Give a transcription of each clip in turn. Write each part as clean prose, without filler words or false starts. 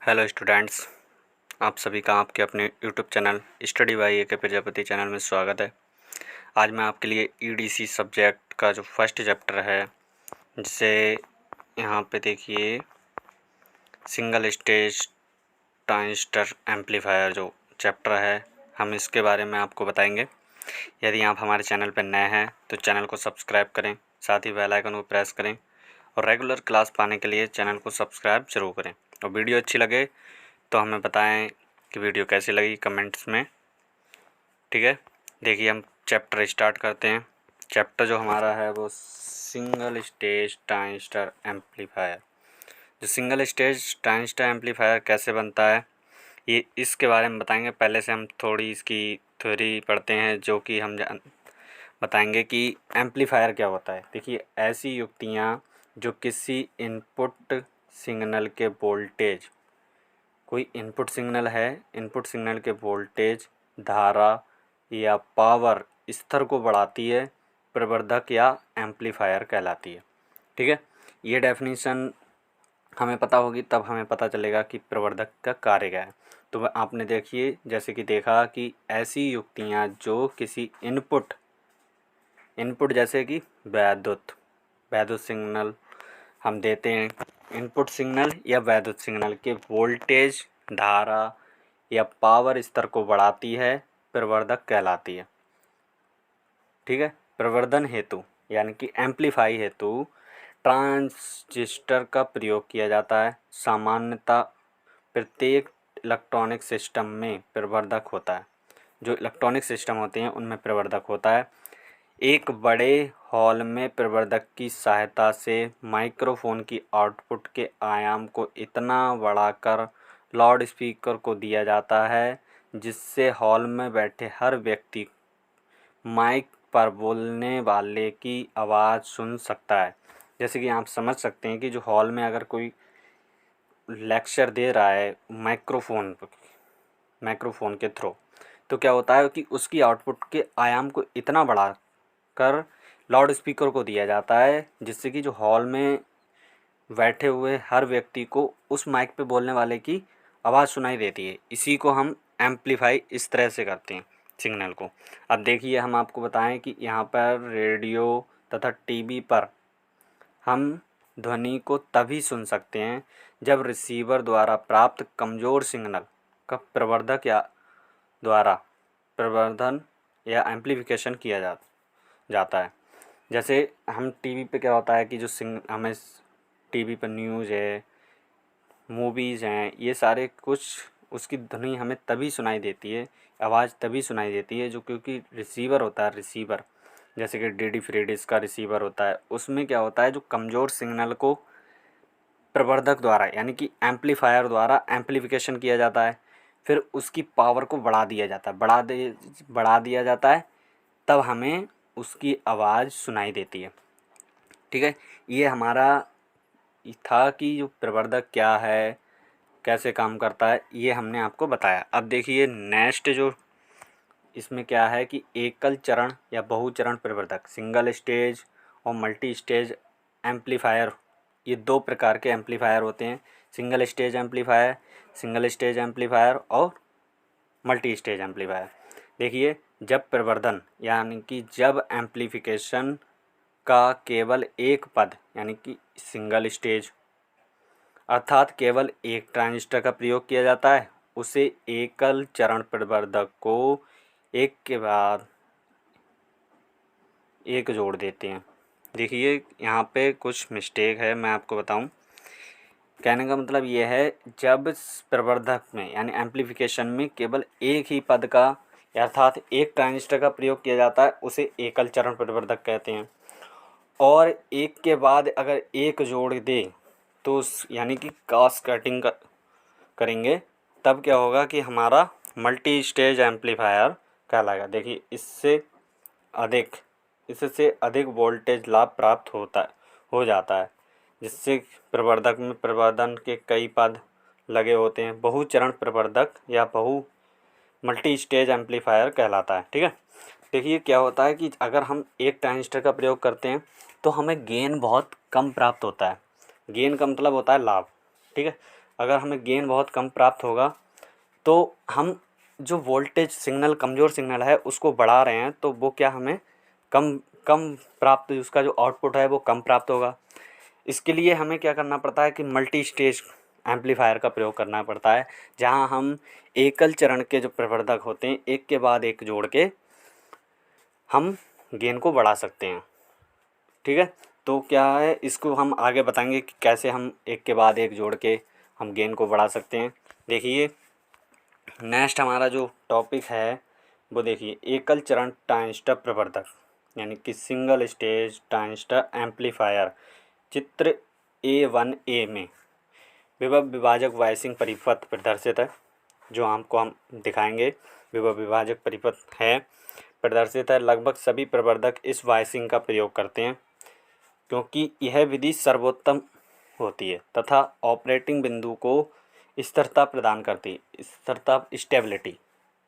Hello students, आप सभी का आपके अपने यूट्यूब चैनल स्टडी बाय ए के प्रजापति चैनल में स्वागत है। आज मैं आपके लिए ईडीसी सब्जेक्ट का जो फर्स्ट चैप्टर है, जिसे यहाँ पे देखिए सिंगल स्टेज ट्रांजिस्टर एम्पलीफायर जो चैप्टर है, हम इसके बारे में आपको बताएंगे। यदि आप हमारे चैनल पर नए हैं तो चैनल को सब्सक्राइब करें, साथ ही बेल आइकन को प्रेस करें और रेगुलर क्लास पाने के लिए चैनल को सब्सक्राइब जरूर करें। और वीडियो अच्छी लगे तो हमें बताएं कि वीडियो कैसी लगी कमेंट्स में। ठीक है, देखिए हम चैप्टर स्टार्ट करते हैं। चैप्टर जो हमारा है वो सिंगल स्टेज ट्रांजिस्टर एम्पलीफायर। जो सिंगल स्टेज ट्रांजिस्टर एम्पलीफायर कैसे बनता है, ये इसके बारे में बताएंगे। पहले से हम थोड़ी इसकी थ्योरी पढ़ते हैं, जो कि हम बताएंगे कि एम्पलीफायर क्या होता है। देखिए, ऐसी युक्तियाँ जो किसी इनपुट सिग्नल के वोल्टेज, कोई इनपुट सिग्नल है, इनपुट सिग्नल के वोल्टेज, धारा या पावर स्तर को बढ़ाती है, प्रवर्धक या एम्पलीफायर कहलाती है। ठीक है, ये डेफिनेशन हमें पता होगी, तब हमें पता चलेगा कि प्रवर्धक का कार्य क्या है। तो आपने देखिए, जैसे कि देखा कि ऐसी युक्तियाँ जो किसी इनपुट जैसे कि वैद्युत सिग्नल हम देते हैं, इनपुट सिग्नल या वैद्युत सिग्नल के वोल्टेज, धारा या पावर स्तर को बढ़ाती है, प्रवर्धक कहलाती है। ठीक है, प्रवर्धन हेतु यानी कि एम्पलीफाई हेतु ट्रांजिस्टर का प्रयोग किया जाता है। सामान्यतः प्रत्येक इलेक्ट्रॉनिक सिस्टम में प्रवर्धक होता है। जो इलेक्ट्रॉनिक सिस्टम होते हैं उनमें प्रवर्धक होता है। एक बड़े हॉल में प्रवर्धक की सहायता से माइक्रोफोन की आउटपुट के आयाम को इतना बढ़ाकर लाउड स्पीकर को दिया जाता है, जिससे हॉल में बैठे हर व्यक्ति माइक पर बोलने वाले की आवाज़ सुन सकता है। जैसे कि आप समझ सकते हैं कि जो हॉल में अगर कोई लेक्चर दे रहा है माइक्रोफोन के थ्रू, तो क्या होता है कि उसकी आउटपुट के आयाम को इतना बढ़ा कर लाउड स्पीकर को दिया जाता है, जिससे कि जो हॉल में बैठे हुए हर व्यक्ति को उस माइक पे बोलने वाले की आवाज़ सुनाई देती है। इसी को हम एम्पलीफाई इस तरह से करते हैं सिग्नल को। अब देखिए, हम आपको बताएं कि यहाँ पर रेडियो तथा टीवी पर हम ध्वनि को तभी सुन सकते हैं जब रिसीवर द्वारा प्राप्त कमज़ोर सिग्नल का प्रवर्धक या द्वारा प्रवर्धन या एम्पलीफिकेशन किया जाता है। जैसे हम टीवी पे क्या होता है कि जो हमें टीवी पर न्यूज़ है, मूवीज़ हैं, ये सारे कुछ उसकी ध्वनि हमें तभी सुनाई देती है, आवाज़ तभी सुनाई देती है जो क्योंकि रिसीवर होता है। रिसीवर जैसे कि डीडी फ्री डिश का रिसीवर होता है, उसमें क्या होता है, जो कमज़ोर सिग्नल को प्रवर्धक द्वारा यानी कि एम्पलीफायर द्वारा एम्पलीफिकेशन किया जाता है, फिर उसकी पावर को बढ़ा दिया जाता है, बढ़ा दिया जाता है, तब हमें उसकी आवाज़ सुनाई देती है। ठीक है, ये हमारा था कि जो प्रवर्धक क्या है, कैसे काम करता है, ये हमने आपको बताया। अब देखिए नेक्स्ट जो इसमें क्या है कि एकल चरण या बहुचरण प्रवर्धक, सिंगल स्टेज और मल्टी स्टेज एम्पलीफायर, ये दो प्रकार के एम्पलीफायर होते हैं। सिंगल स्टेज एम्पलीफायर और मल्टी स्टेज एम्पलीफायर। देखिए, जब प्रवर्धन यानी कि जब एम्पलीफिकेशन का केवल एक पद यानी कि सिंगल स्टेज अर्थात केवल एक ट्रांजिस्टर का प्रयोग किया जाता है, उसे एकल चरण प्रवर्धक को एक के बाद एक जोड़ देते हैं। देखिए, यहाँ पे कुछ मिस्टेक है, मैं आपको बताऊं। कहने का मतलब ये है, जब प्रवर्धक में यानी एम्पलीफिकेशन में केवल एक ही पद का अर्थात एक ट्रांजिस्टर का प्रयोग किया जाता है, उसे एकल चरण प्रवर्धक कहते हैं। और एक के बाद अगर एक जोड़ दे तो यानी कि क्रॉस कटिंग करेंगे, तब क्या होगा कि हमारा मल्टी स्टेज एम्पलीफायर कहलाएगा। देखिए, इससे अधिक वोल्टेज लाभ प्राप्त हो जाता है, जिससे प्रवर्धक में प्रवर्धन के कई पद लगे होते हैं। बहुचरण प्रवर्धक या मल्टी स्टेज एम्पलीफायर कहलाता है। ठीक है, देखिए क्या होता है कि अगर हम एक ट्रांजिस्टर का प्रयोग करते हैं तो हमें गेन बहुत कम प्राप्त होता है। गेन का मतलब होता है लाभ। ठीक है, अगर हमें गेन बहुत कम प्राप्त होगा तो हम जो वोल्टेज सिग्नल, कमज़ोर सिग्नल है, उसको बढ़ा रहे हैं, तो वो क्या हमें कम कम प्राप्त, उसका जो आउटपुट है वो कम प्राप्त होगा। इसके लिए हमें क्या करना पड़ता है कि मल्टी स्टेज एम्पलीफायर का प्रयोग करना पड़ता है, जहां हम एकल चरण के जो प्रवर्धक होते हैं, एक के बाद एक जोड़ के हम गेन को बढ़ा सकते हैं। ठीक है, तो क्या है, इसको हम आगे बताएंगे कि कैसे हम एक के बाद एक जोड़ के हम गेन को बढ़ा सकते हैं। देखिए, नेक्स्ट हमारा जो टॉपिक है वो देखिए, एकल चरण ट्रांजिस्टर प्रवर्धक यानी कि सिंगल स्टेज ट्रांजिस्टर एम्पलीफायर। चित्र A1A में विभव विभाजक वायसिंग परिपथ प्रदर्शित है, जो हमको हम दिखाएंगे। विभव विभाजक परिपथ है प्रदर्शित है। लगभग सभी प्रवर्धक इस वायसिंग का प्रयोग करते हैं, क्योंकि यह विधि सर्वोत्तम होती है तथा ऑपरेटिंग बिंदु को स्थिरता प्रदान करती है।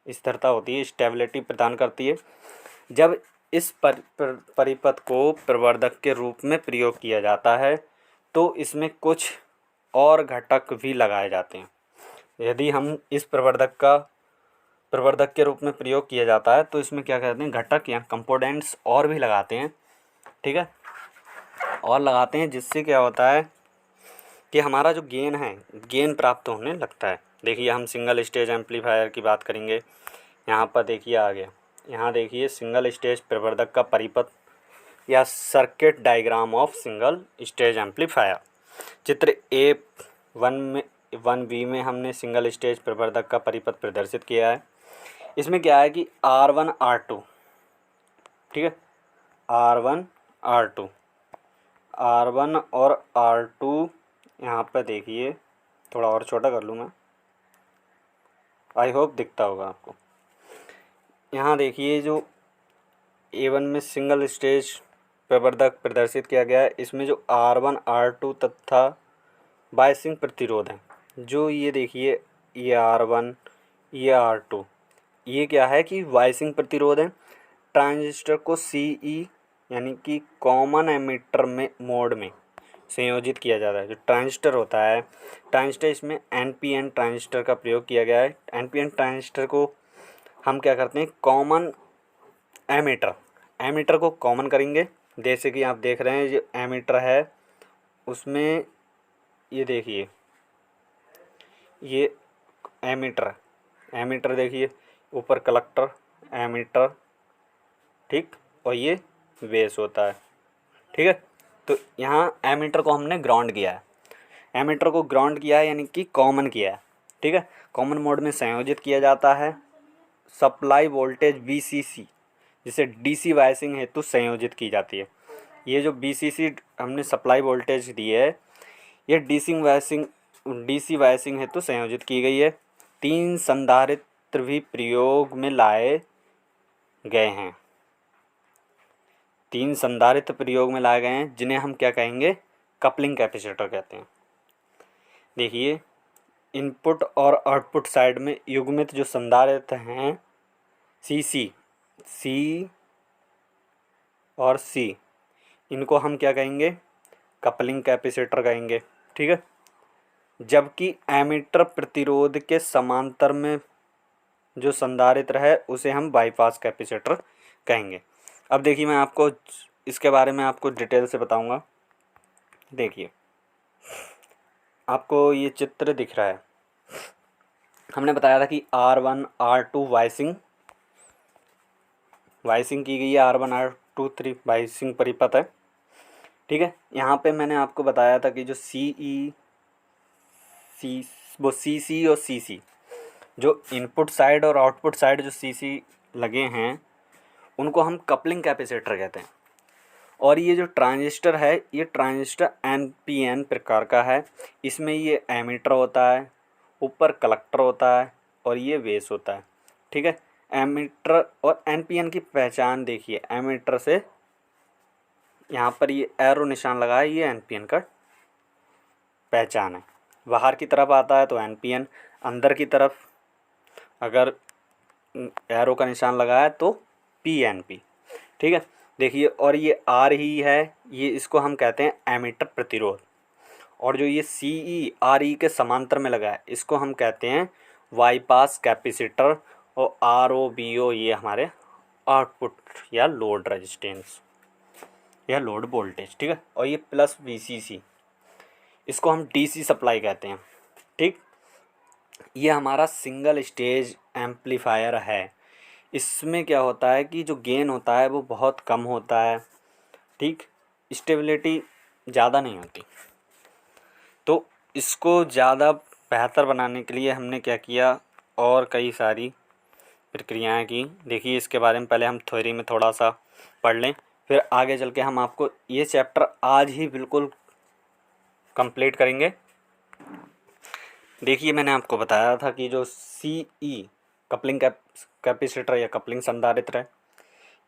स्थिरता होती है, स्टेबिलिटी प्रदान करती है। जब इस परिपथ को प्रवर्धक के रूप में प्रयोग किया जाता है तो इसमें कुछ और घटक भी लगाए जाते हैं। यदि हम इस प्रवर्धक के रूप में प्रयोग किया जाता है तो इसमें क्या कहते हैं, घटक या कंपोनेंट्स और भी लगाते हैं। ठीक है, और लगाते हैं, जिससे क्या होता है कि हमारा जो गेन है, गेन प्राप्त होने लगता है। देखिए, हम सिंगल स्टेज एम्पलीफायर की बात करेंगे। यहाँ पर देखिए आ गया, यहाँ देखिए सिंगल स्टेज प्रवर्धक का परिपथ या circuit diagram of single stage amplifier. चित्र A1B में हमने सिंगल स्टेज प्रवर्धक का परिपथ प्रदर्शित किया है। इसमें क्या है कि R1 R2, ठीक है, R1 R2 R1 और R2, यहाँ पर देखिए, थोड़ा और छोटा कर लूँ मैं, आई होप दिखता होगा आपको। यहाँ देखिए, जो A1 में सिंगल स्टेज प्रवर्धक प्रदर्शित किया गया है, इसमें जो R1 R2 तथा बायसिंग प्रतिरोध है, जो ये देखिए, ये R1 ये R2, ये क्या है कि बायसिंग प्रतिरोध है। ट्रांजिस्टर को CE यानी कि कॉमन एमिटर में मोड में संयोजित किया जाता है। जो ट्रांजिस्टर होता है, ट्रांजिस्टर, इसमें NPN ट्रांजिस्टर का प्रयोग किया गया है। NPN ट्रांजिस्टर को हम क्या करते हैं, कॉमन एमीटर को कॉमन करेंगे। जैसे कि आप देख रहे हैं, जो एमीटर है उसमें ये देखिए, ये एमीटर देखिए, ऊपर कलेक्टर, एमीटर, ठीक, और ये बेस होता है। ठीक है, तो यहाँ एमीटर को हमने ग्राउंड किया है, एमीटर को ग्राउंड किया है यानी कि कॉमन किया है। ठीक है, कॉमन मोड में संयोजित किया जाता है। सप्लाई वोल्टेज VCC, जिसे DC वायसिंग हेतु संयोजित की जाती है। ये जो VCC हमने सप्लाई वोल्टेज दी है, ये DC वायसिंग हेतु संयोजित की गई है। 3 संधारित्र भी प्रयोग में लाए गए हैं। 3 संधारित्र प्रयोग में लाए गए हैं, जिन्हें हम क्या कहेंगे, कपलिंग कैपेसिटर कहते हैं। देखिए, इनपुट और आउटपुट साइड में युग्मित जो संधारित्र हैं, C और C, इनको हम क्या कहेंगे, कपलिंग कैपेसिटर कहेंगे। ठीक है, जबकि एमीटर प्रतिरोध के समांतर में जो संधारित्र है उसे हम बाईपास कैपेसिटर कहेंगे। अब देखिए, मैं आपको इसके बारे में आपको डिटेल से बताऊंगा। देखिए, आपको ये चित्र दिख रहा है, हमने बताया था कि R1 R2 वाइसिंग की गई है, R1 R2 3 वाइसिंग परिपथ है। ठीक है, यहाँ पे मैंने आपको बताया था कि जो वो CC और CC, जो इनपुट साइड और आउटपुट साइड जो CC लगे हैं, उनको हम कपलिंग कैपेसिटर कहते हैं। और ये जो ट्रांजिस्टर है, ये ट्रांजिस्टर NPN प्रकार का है। इसमें ये एमीटर होता है, ऊपर कलेक्टर होता है और ये बेस होता है। ठीक है, एमीटर और NPN की पहचान देखिए, एमीटर से यहाँ पर ये एरो निशान लगा है, ये NPN का पहचान है। बाहर की तरफ आता है तो NPN, अंदर की तरफ अगर एरो का निशान लगा है तो PNP। ठीक है, देखिए, और ये R ही है, ये इसको हम कहते हैं एमीटर प्रतिरोध। और जो ये सी ई आर ई के समांतर में लगा है इसको हम कहते हैं वाई पास कैपेसिटर, और आर ओ बी ओ ये हमारे आउटपुट या लोड रेजिस्टेंस या लोड वोल्टेज, ठीक है। और ये प्लस वी सी सी, इसको हम डी सी सप्लाई कहते हैं, ठीक। ये हमारा सिंगल स्टेज एम्पलीफायर है। इसमें क्या होता है कि जो गेन होता है वो बहुत कम होता है, ठीक। स्टेबिलिटी ज़्यादा नहीं होती। तो इसको ज़्यादा बेहतर बनाने के लिए हमने क्या किया, और कई सारी प्रक्रियाएं की। देखिए इसके बारे में पहले हम थ्योरी में थोड़ा सा पढ़ लें, फिर आगे चल के हम आपको ये चैप्टर आज ही बिल्कुल कंप्लीट करेंगे। देखिए मैंने आपको बताया था कि जो सी ई कपलिंग कैपेसिटर या कपलिंग संधारित्र है,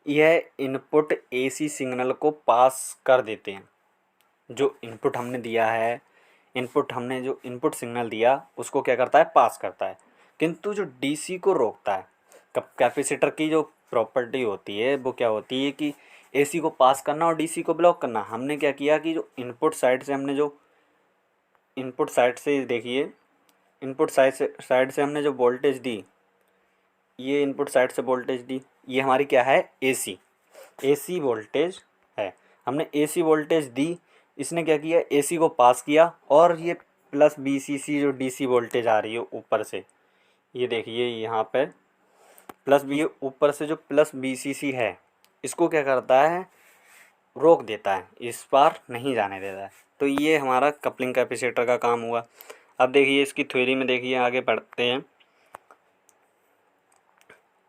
यह इनपुट एसी सिग्नल को पास कर देते हैं। जो इनपुट हमने दिया है, हमने जो इनपुट सिग्नल दिया उसको क्या करता है, पास करता है। किंतु जो डीसी को रोकता है, कैपेसिटर की जो प्रॉपर्टी होती है वो क्या होती है कि एसी को पास करना और डीसी को ब्लॉक करना। हमने क्या किया कि जो इनपुट साइड से हमने जो इनपुट साइड से देखिए इनपुट साइड से हमने जो वोल्टेज दी, ये इनपुट साइड से वोल्टेज दी, ये हमारी क्या है, एसी वोल्टेज है। हमने एसी वोल्टेज दी, इसने क्या किया, एसी को पास किया, और ये प्लस बीसीसी जो डीसी वोल्टेज आ रही है ऊपर से, ये देखिए यहाँ पे प्लस बी, ऊपर से जो प्लस बीसीसी है इसको क्या करता है, रोक देता है, इस पार नहीं जाने देता है। तो ये हमारा कपलिंग कैपेसिटर का काम हुआ। अब देखिए इसकी थ्योरी में देखिए, आगे बढ़ते हैं।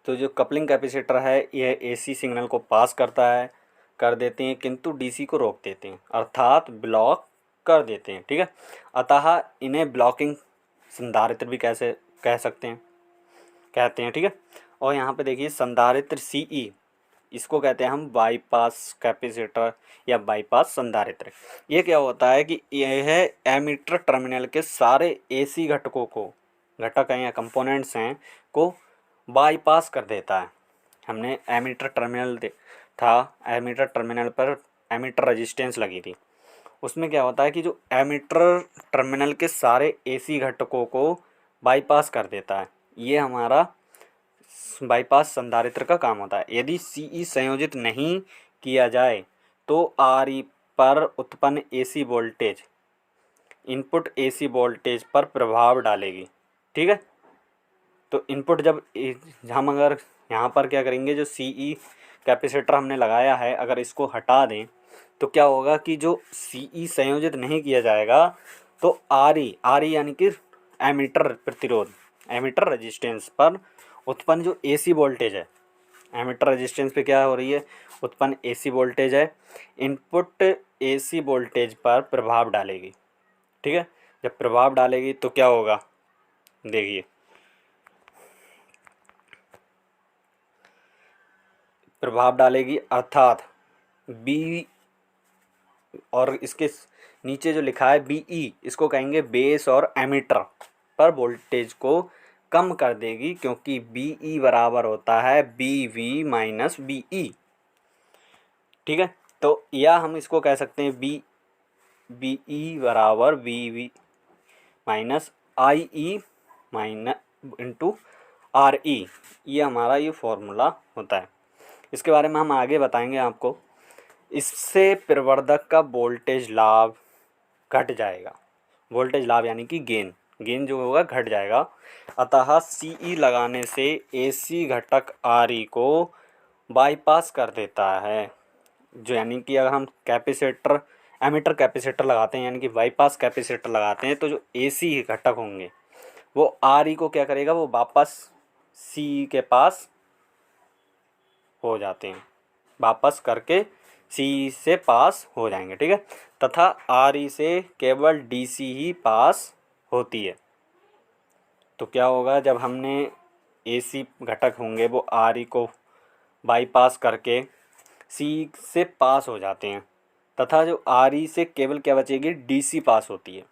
तो जो कपलिंग कैपेसिटर है यह एसी सिग्नल को पास कर देते हैं, किंतु डीसी को रोक देते हैं, अर्थात ब्लॉक कर देते हैं, ठीक है। अतः इन्हें ब्लॉकिंग संधारित्र भी कैसे कहते हैं, ठीक है। और यहाँ पे देखिए संधारित्र सीई, इसको कहते हैं हम बाईपास कैपेसिटर या बाईपास संधारित्र। ये क्या होता है कि यह एमीटर टर्मिनल के सारे एसी घटक हैं या कंपोनेंट्स हैं को बाईपास कर देता है। हमने एमीटर टर्मिनल पर एमीटर रेजिस्टेंस लगी थी, उसमें क्या होता है कि जो एमीटर टर्मिनल के सारे एसी घटकों को बाईपास कर देता है। ये हमारा बाईपास संधारित्र का काम होता है। यदि सीई संयोजित नहीं किया जाए तो आर ई पर उत्पन्न AC voltage input AC voltage पर प्रभाव डालेगी, ठीक है। तो इनपुट जब हम अगर यहाँ पर क्या करेंगे, जो सीई कैपेसिटर हमने लगाया है अगर इसको हटा दें तो क्या होगा कि जो सीई संयोजित नहीं किया जाएगा तो आर ई यानी कि एमीटर प्रतिरोध, एमीटर रेजिस्टेंस पर उत्पन्न जो एसी वोल्टेज है, एमीटर रेजिस्टेंस पे क्या हो रही है, उत्पन्न एसी वोल्टेज है, इनपुट एसी वोल्टेज पर प्रभाव डालेगी, ठीक है। जब प्रभाव डालेगी तो क्या होगा, देखिए प्रभाव डालेगी अर्थात बी, और इसके नीचे जो लिखा है बीई, इसको कहेंगे बेस और एमीटर पर वोल्टेज को कम कर देगी, क्योंकि बीई बराबर होता है बी वी माइनस बीई, ठीक है। तो या हम इसको कह सकते हैं बीई बराबर B V minus I E minus into R E, ये हमारा ये फॉर्मूला होता है। इसके बारे में हम आगे बताएंगे आपको। इससे प्रवर्धक का वोल्टेज लाभ घट जाएगा, वोल्टेज लाभ यानी कि गेन जो होगा घट जाएगा। अतः सीई लगाने से एसी घटक आरई को बाईपास कर देता है, जो यानी कि अगर हम एमीटर कैपेसिटर लगाते हैं यानी कि बाईपास कैपेसिटर लगाते हैं तो जो एसी घटक होंगे वो आरई को क्या करेगा, वो वापस सी के पास हो जाते हैं, वापस करके सी से पास हो जाएंगे, ठीक है। तथा आर ई से केवल डीसी ही पास होती है। तो क्या होगा, जब हमने एसी घटक होंगे वो आर ई को बाईपास करके सी से पास हो जाते हैं, तथा जो आर ई से केवल क्या बचेगी, डीसी पास होती है।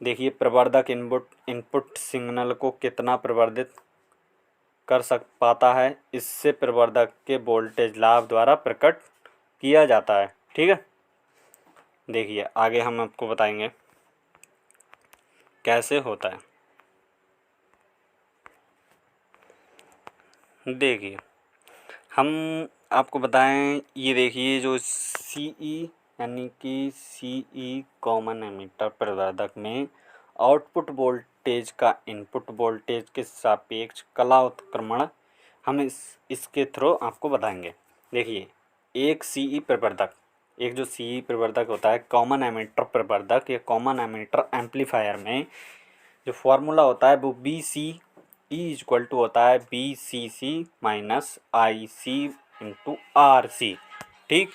देखिए प्रवर्धक इनपुट सिग्नल को कितना प्रवर्धित कर पाता है, इससे प्रवर्धक के वोल्टेज लाभ द्वारा प्रकट किया जाता है, ठीक है। देखिए आगे हम आपको बताएंगे कैसे होता है। देखिए हम आपको बताएं, ये देखिए जो सीई यानी कि सीई कॉमन एमिटर प्रवर्धक में आउटपुट वोल्टेज का इनपुट वोल्टेज के सापेक्ष कला उत्क्रमण हम इसके थ्रू आपको बताएंगे। देखिए एक सीई प्रवर्धक, एक जो सीई प्रवर्धक होता है कॉमन एमिटर प्रवर्धक या कॉमन एमिटर एम्पलीफायर में जो फॉर्मूला होता है वो B C E equal to होता है B C C minus I C into R C. ठीक,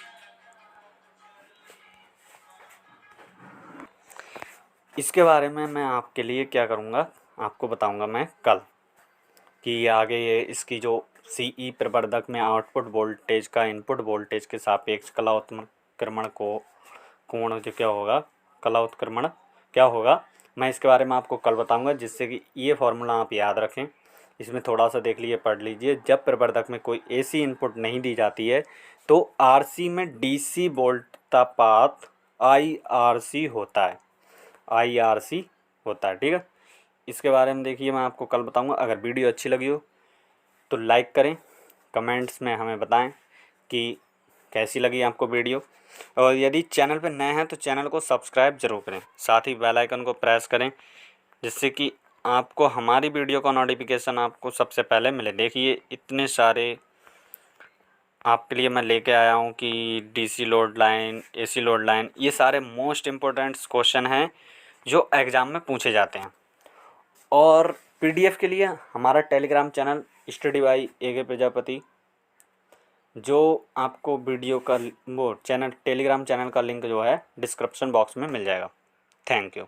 इसके बारे में मैं आपके लिए क्या करूँगा, आपको बताऊँगा मैं कल कि आगे ये इसकी जो सीई प्रवर्धक में आउटपुट वोल्टेज का इनपुट वोल्टेज के सापेक्ष कला उत्क्रमण को कोण जो क्या होगा, कला उत्क्रमण क्या होगा, मैं इसके बारे में आपको कल बताऊंगा, जिससे कि ये फार्मूला आप याद रखें। इसमें थोड़ा सा देख लीजिए, पढ़ लीजिए। जब प्रवर्धक में कोई एसी इनपुट नहीं दी जाती है तो आरसी में डीसी वोल्टतापात आईआरसी होता है, आईआरसी होता है। ठीक है, इसके बारे में देखिए मैं आपको कल बताऊंगा। अगर वीडियो अच्छी लगी हो तो लाइक करें, कमेंट्स में हमें बताएं कि कैसी लगी आपको वीडियो, और यदि चैनल पर नए हैं तो चैनल को सब्सक्राइब जरूर करें, साथ ही बेल आइकन को प्रेस करें जिससे कि आपको हमारी वीडियो का नोटिफिकेशन आपको सबसे पहले मिले। देखिए इतने सारे आपके लिए मैं लेके आया हूँ कि DC load line, AC load line, ये सारे मोस्ट इम्पोर्टेंट क्वेश्चन हैं जो एग्ज़ाम में पूछे जाते हैं। और पीडीएफ के लिए हमारा टेलीग्राम चैनल स्टडी बाई ए प्रजापति, जो आपको वीडियो का वो चैनल टेलीग्राम चैनल का लिंक जो है डिस्क्रिप्शन बॉक्स में मिल जाएगा। Thank you.